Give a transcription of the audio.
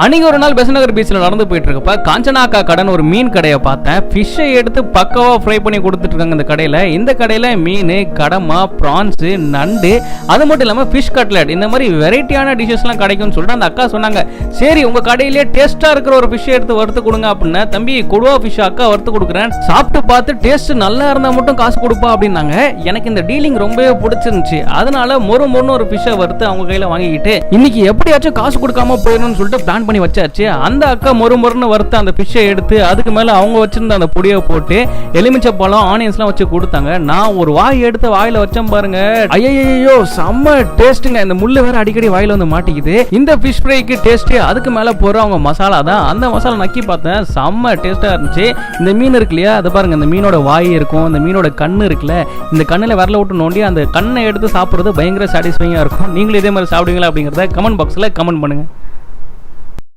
அன்னைக்கு ஒரு நாள் பெசநகர் பீச்சில் நடந்து போயிட்டு இருக்கப்ப காஞ்சனாக்கா கடன் ஒரு மீன் கடையை பார்த்தேன். ஃபிஷ்ஷை எடுத்து பக்கவா ஃப்ரை பண்ணி கொடுத்துட்டு இருக்காங்க இந்த கடையில். இந்த கடையில் மீன், கடமா, ப்ரான்ஸு, நண்டு, அது மட்டும் இல்லாமல் ஃபிஷ் கட்லெட், இந்த மாதிரி வெரைட்டியான டிஷ்ஷஸ்லாம் கிடைக்கும்னு சொல்லிட்டு அந்த அக்கா சொன்னாங்க. சரி உங்கள் கடையிலே டேஸ்ட்டாக இருக்கிற ஒரு ஃபிஷ்ஷை எடுத்து வறுத்து கொடுங்க அப்படின்னா, தம்பி கொடுவா ஃபிஷ் அக்கா வறுத்து கொடுக்குறேன், சாப்பிட்டு பார்த்து டேஸ்ட் நல்லா இருந்தால் மட்டும் காசு கொடுப்பா அப்படின்னாங்க. எனக்கு இந்த டீலிங் ரொம்பவே பிடிச்சிருந்துச்சு. அதனால மொறுன்னு ஒரு ஃபிஷ்ஷை வறுத்து அவங்க கையில் வாங்கிக்கிட்டு இன்னைக்கு எப்படியாச்சும் காசு கொடுக்காம போயிடணும்னு சொல்லிட்டு பிளான் பண்ணி வச்சாச்சு. அந்த அக்கா மொறுன்னு வறுத்து அந்த ஃபிஷ்ஷை எடுத்து அதுக்கு மேல அவங்க வச்சிருந்த அந்த பொடியை போட்டு எலுமிச்சை பழம், ஆனியன்ஸ்லாம் வச்சு கொடுத்தாங்க. நான் ஒரு வாய் எடுத்து வாயில வச்சேன் பாருங்க, ஐயோ செம்ம டேஸ்ட்டுங்க. இந்த முள்ளு வேற அடிக்கடி வாயில வந்து மாட்டிக்குது. இந்த ஃபிஷ் ஃப்ரைக்கு டேஸ்ட் அதுக்கு மேல போற அவங்க மசாலா தான். அந்த மசாலா நக்கி பார்த்தேன், செம்ம டேஸ்டா இருந்துச்சு. இந்த மீன் இருக்கு இல்லையா, அதை பாருங்க, இந்த மீனோட வாய் இருக்கும், இந்த மீனோட கண்ணு இருக்குல்ல, இந்த கண்ணுல விரல விட்டு நோண்டி அந்த கண்ணை எடுத்து சாப்பிடுறது பயங்கர சாட்டிஸ்ஃபைங்கா இருக்கும். நீங்களும் இதே மாதிரி சாப்பிடுவீங்களா அப்படிங்கறத கமெண்ட் பாக்ஸ்ல கமெண்ட் பண்ணுங்க.